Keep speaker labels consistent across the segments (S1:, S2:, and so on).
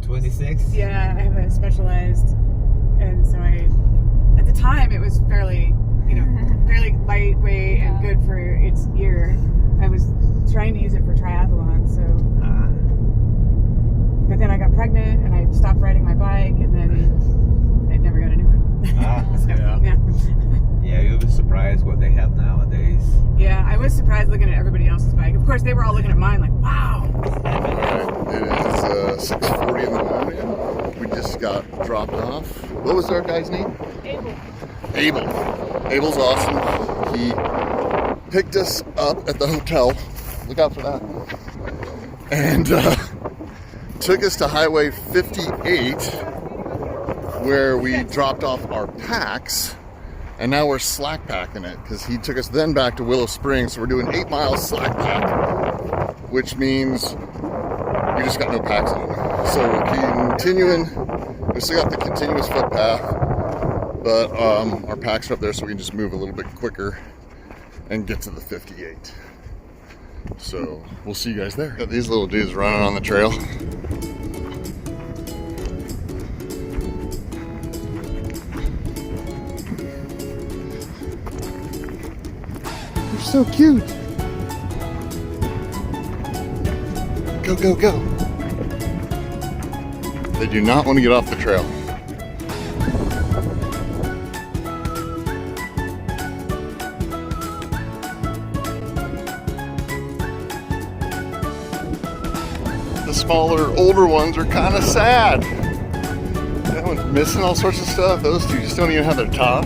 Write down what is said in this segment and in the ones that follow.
S1: 26?
S2: Yeah, I have a specialized, and so at the time it was fairly, fairly lightweight and good for its year. I was trying to use it for triathlon, so. But then I got pregnant and I stopped riding my bike, and then I never got a new one. So, yeah.
S1: Yeah, you'll be surprised what they have nowadays.
S2: Yeah, I was surprised looking at everybody else's bike. Of course, they were all looking at mine like, wow.
S3: It is 6:40 in the morning. We just got dropped off. What was our guy's name? Abel. Abel's awesome. He picked us up at the hotel. Look out for that. And took us to Highway 58, where we dropped off our packs. And now we're slack packing it, because he took us then back to Willow Springs. So we're doing 8 miles slack pack, which means we just got no packs anymore. So we're continuing. We still got the continuous footpath, but our packs are up there, so we can just move a little bit quicker and get to the 58. So we'll see you guys there. Got these little dudes running on the trail. So cute. Go, go, go. They do not want to get off the trail. The smaller, older ones are kind of sad. That one's missing all sorts of stuff. Those two just don't even have their top.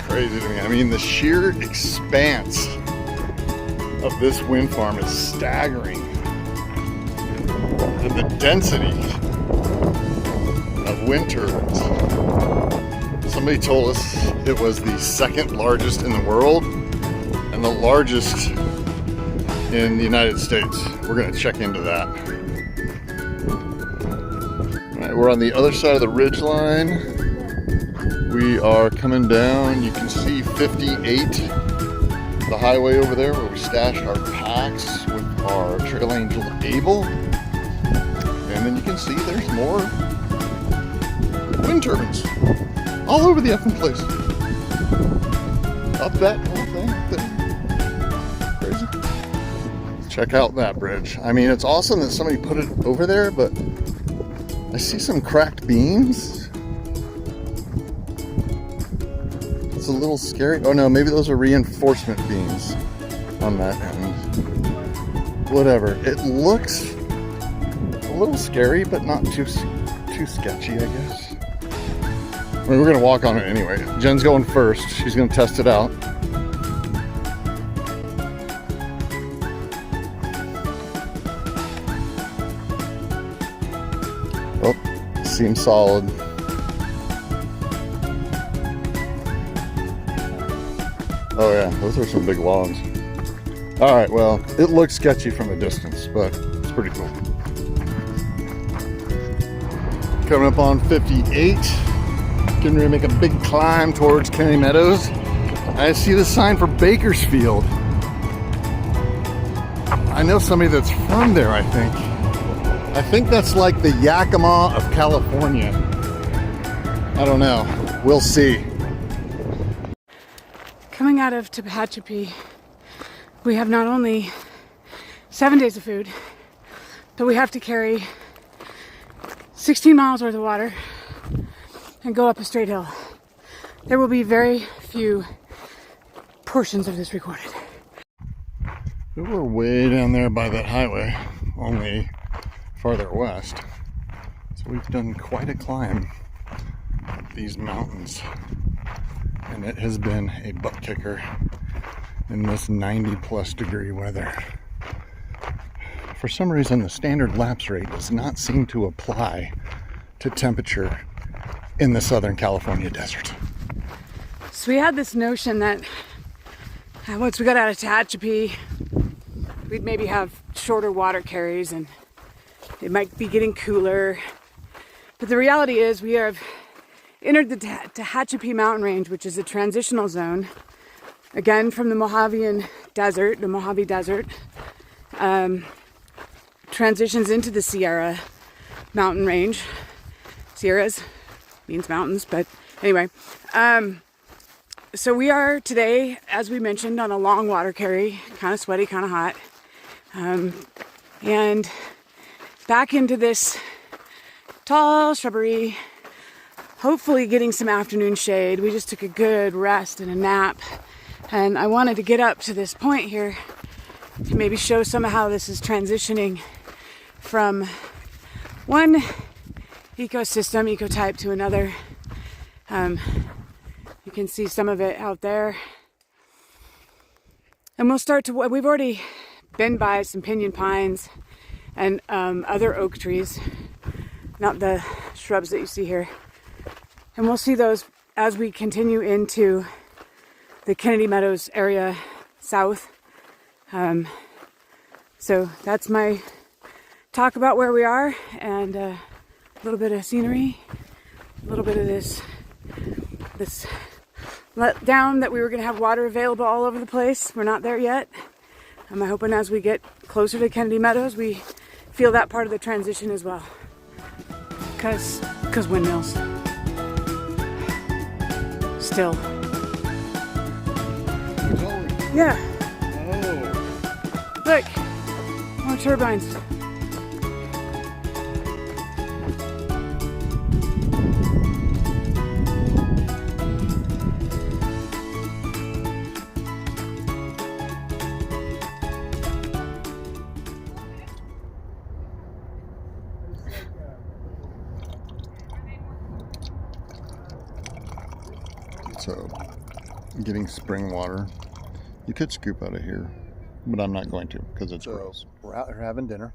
S3: Crazy to me. I mean, the sheer expanse of this wind farm is staggering. And the density of wind turbines. Somebody told us it was the second largest in the world and the largest in the United States. We're going to check into that. All right, we're on the other side of the ridge line. We are coming down. You can see 58, the highway over there where we stashed our packs with our trail angel Abel. And then you can see there's more wind turbines all over the effing place. Up that whole thing up there. Crazy. Check out that bridge. I mean, it's awesome that somebody put it over there, but I see some cracked beams. A little scary. Oh no, maybe those are reinforcement beams on that end. Whatever. It looks a little scary, but not too sketchy, I guess. I mean, we're gonna walk on it anyway. Jen's going first. She's gonna test it out. Oh, seems solid. Oh yeah, those are some big logs. All right, well, it looks sketchy from a distance, but it's pretty cool. Coming up on 58, getting ready to make a big climb towards Kenny Meadows. I see the sign for Bakersfield. I know somebody that's from there, I think. I think that's like the Yakima of California. I don't know, we'll see.
S2: Coming out of Tehachapi, we have not only 7 days of food, but we have to carry 16 miles worth of water and go up a straight hill. There will be very few portions of this recorded.
S3: We were way down there by that highway, only farther west. So we've done quite a climb. these mountains, and it has been a butt kicker in this 90+ degree weather. For some reason, the standard lapse rate does not seem to apply to temperature in the Southern California desert.
S2: So we had this notion that once we got out of Tehachapi, we'd maybe have shorter water carries and it might be getting cooler. But the reality is we have entered the Tehachapi mountain range, which is a transitional zone, again from the Mojave Desert, transitions into the Sierra mountain range. Sierras means mountains, but anyway. So we are today, as we mentioned, on a long water carry, kind of sweaty, kind of hot. And back into this tall shrubbery, hopefully getting some afternoon shade. We just took a good rest and a nap. And I wanted to get up to this point here to maybe show some of how this is transitioning from one ecosystem, ecotype to another. You can see some of it out there. And we'll start to, we've already been by some pinyon pines and other oak trees, not the shrubs that you see here. And we'll see those as we continue into the Kennedy Meadows area south. So that's my talk about where we are, and a little bit of scenery, a little bit of this let down that we were going to have water available all over the place. We're not there yet. I'm hoping as we get closer to Kennedy Meadows, we feel that part of the transition as well. Because windmills. Still. Yeah. Oh. Look. More turbines.
S3: So, getting spring water. You could scoop out of here, but I'm not going to because it's gross. We're out here having dinner.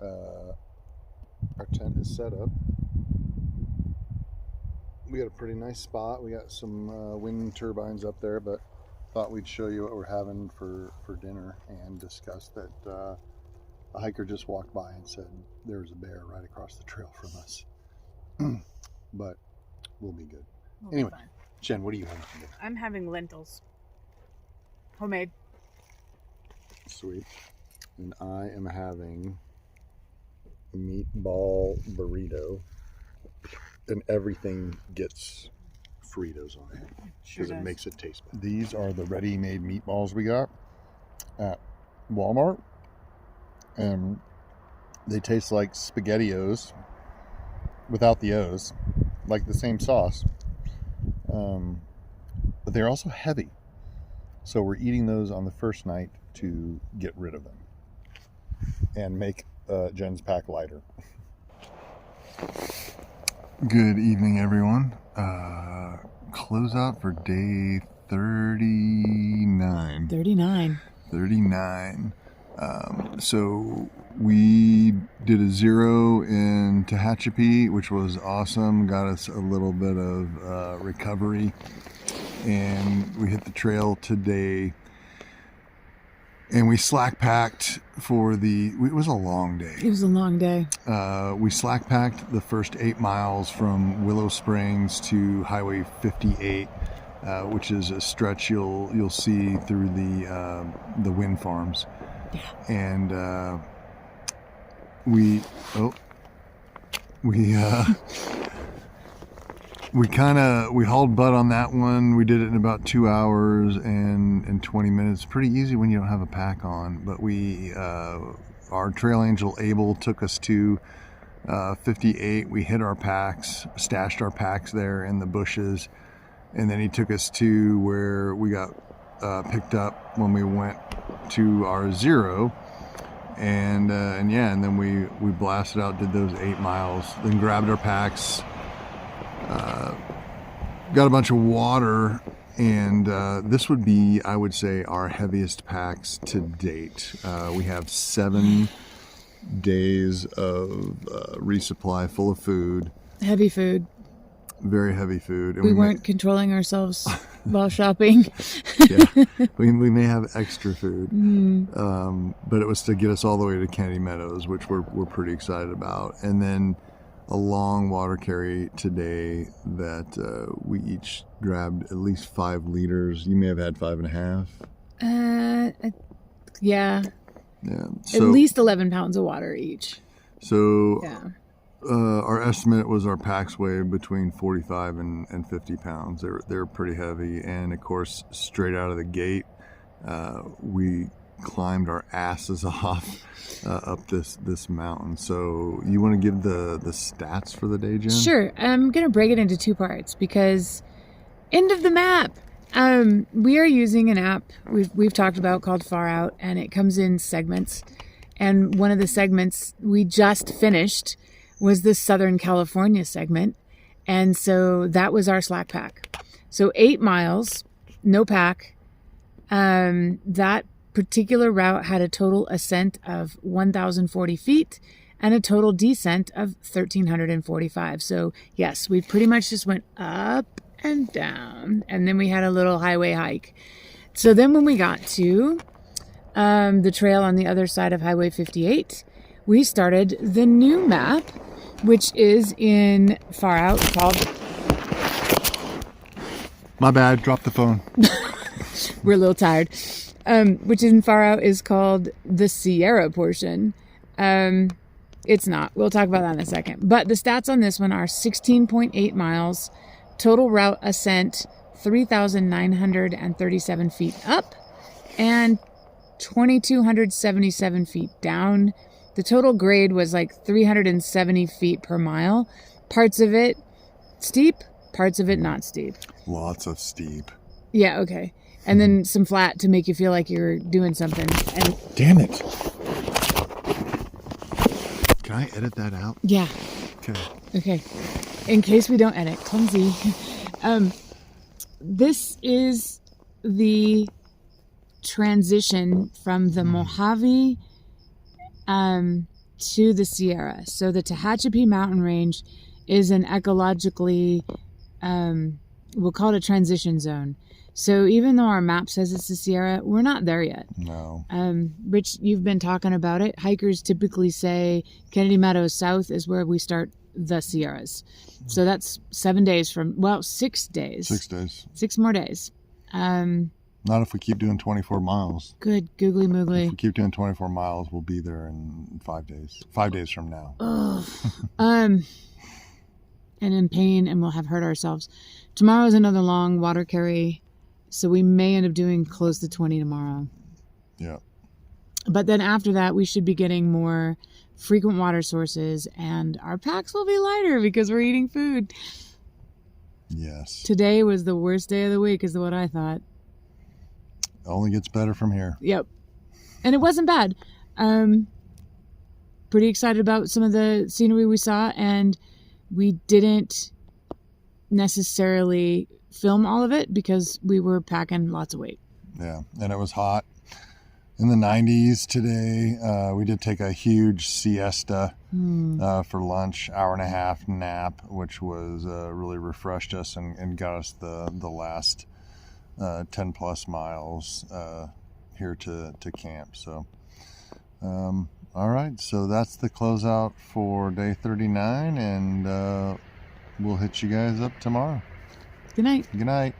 S3: Our tent is set up. We got a pretty nice spot. We got some wind turbines up there, but thought we'd show you what we're having for dinner and discuss that a hiker just walked by and said there was a bear right across the trail from us. But we'll be good. Anyway. Jen, what are you having for dinner?
S2: I'm having lentils. Homemade.
S3: Sweet. And I am having a meatball burrito. And everything gets Fritos on it. Because it makes it taste better. These are the ready-made meatballs we got at Walmart. And they taste like SpaghettiOs without the O's. Like the same sauce. But they're also heavy. So we're eating those on the first night to get rid of them and make Jen's pack lighter. Good evening, everyone. Close out for day 39. 39. So we did a 0 in Tehachapi, which was awesome. Got us a little bit of recovery. And we hit the trail today. And we slack packed for it was a long day.
S2: It was a long day.
S3: We slack packed the first 8 miles from Willow Springs to Highway 58, which is a stretch you'll see through the wind farms. Yeah. And we hauled butt on that one. We did it in about 2 hours and 20 minutes. Pretty easy when you don't have a pack on. But our trail angel Abel took us to 58. We hit our packs, stashed our packs there in the bushes, and then he took us to where we got picked up when we went to our 0. And then we blasted out, did those 8 miles, then grabbed our packs. Got a bunch of water, and this would be, I would say, our heaviest packs to date. We have 7 days of resupply full of food.
S2: Heavy food.
S3: Very heavy food. And
S2: we weren't controlling ourselves while shopping.
S3: Yeah, we may have extra food, but it was to get us all the way to Kennedy Meadows, which we're pretty excited about. And then a long water carry today that we each grabbed at least 5 liters. You may have had 5.5.
S2: Yeah.
S3: Yeah.
S2: So, at least 11 pounds of water each.
S3: So
S2: yeah.
S3: Our estimate was our packs weigh between 45 and 50 pounds. They're pretty heavy, and of course, straight out of the gate, we climbed our asses off up this mountain. So you want to give the stats for the day, Jen?
S2: Sure. I'm going to break it into 2 parts because end of the map. We are using an app we've talked about called Far Out, and it comes in segments. And one of the segments we just finished was the Southern California segment. And so that was our slack pack. So 8 miles, no pack. That particular route had a total ascent of 1,040 feet and a total descent of 1,345. So yes, we pretty much just went up and down, and then we had a little highway hike. So then when we got to the trail on the other side of Highway 58, we started the new map, which is in Far Out called...
S3: My bad, dropped the phone.
S2: We're a little tired. Which in Far Out is called the Sierra portion. It's not. We'll talk about that in a second. But the stats on this one are 16.8 miles, total route ascent 3,937 feet up, and 2,277 feet down. The total grade was like 370 feet per mile. Parts of it steep, parts of it not steep.
S3: Lots of steep.
S2: Yeah, okay. And then some flat to make you feel like you're doing something. And
S3: damn it. Can I edit that out?
S2: Yeah. Okay. In case we don't edit, clumsy. This is the transition from the Mojave to the Sierra. So the Tehachapi mountain range is an ecologically, we'll call it a transition zone. So even though our map says it's the Sierra, we're not there yet.
S3: No.
S2: Rich, you've been talking about it. Hikers typically say Kennedy Meadows South is where we start the Sierras. So that's 7 days from, 6 days.
S3: 6 days.
S2: 6 more days.
S3: Not if we keep doing 24 miles.
S2: Good googly moogly.
S3: If we keep doing 24 miles, we'll be there in 5 days. 5 days from now.
S2: And in pain, and we'll have hurt ourselves. Tomorrow is another long water carry, so we may end up doing close to 20 tomorrow.
S3: Yeah.
S2: But then after that, we should be getting more frequent water sources, and our packs will be lighter because we're eating food.
S3: Yes.
S2: Today was the worst day of the week, is what I thought.
S3: Only gets better from here.
S2: Yep. And it wasn't bad. Pretty excited about some of the scenery we saw, and we didn't necessarily film all of it because we were packing lots of weight.
S3: Yeah, and it was hot in the 90s today. We did take a huge siesta for lunch, 1.5 hour nap, which was really refreshed us and got us the last 10 plus miles here to camp. So all right, so that's the closeout for day 39, and we'll hit you guys up tomorrow.
S2: Good night.
S3: Good night.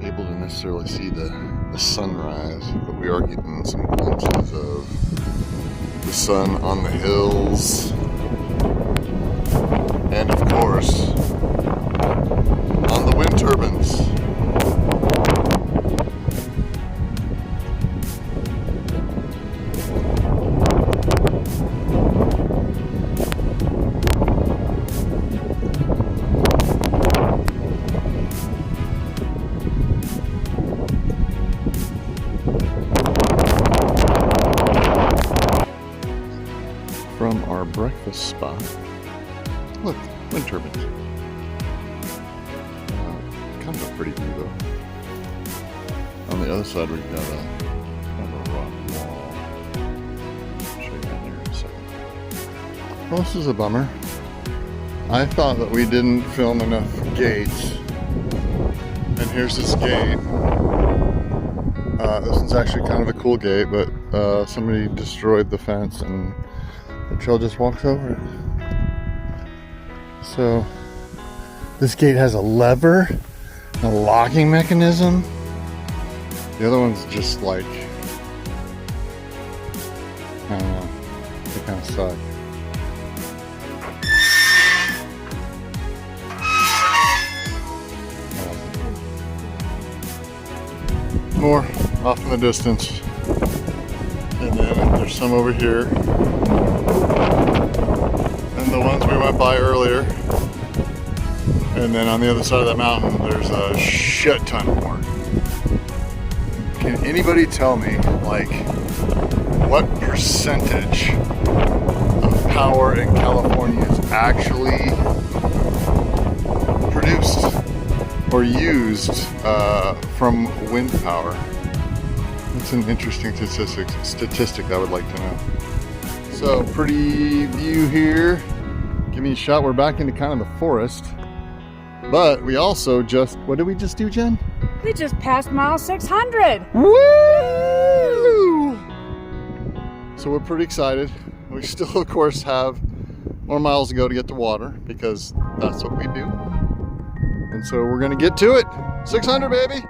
S3: Able to necessarily see the sunrise, but we are getting some glimpses of the sun on the hills, and of course on the wind turbines. this spot. Look, wind turbines. Kind of a pretty view though. On the other side, we've got a kind of a rock wall. I'll show you that here in a second. Well, this is a bummer. I thought that we didn't film enough gates. And here's this gate. This one's actually kind of a cool gate, but somebody destroyed the fence and the trail just walks over it. So this gate has a lever, a locking mechanism. The other one's just like, I don't know, they kind of suck. More off in the distance, and then there's some over here, and the ones we went by earlier, and then on the other side of that mountain there's a shit ton more. Can anybody tell me, like, what percentage of power in California is actually produced or used from wind power? That's an interesting statistic I would like to know. So, pretty view here. Give me a shot. We're back into kind of the forest. But we also just, what did we just do, Jen?
S2: We just passed mile 600.
S3: Woo! So we're pretty excited. We still, of course, have more miles to go to get to water because that's what we do. And so we're gonna get to it. 600, baby.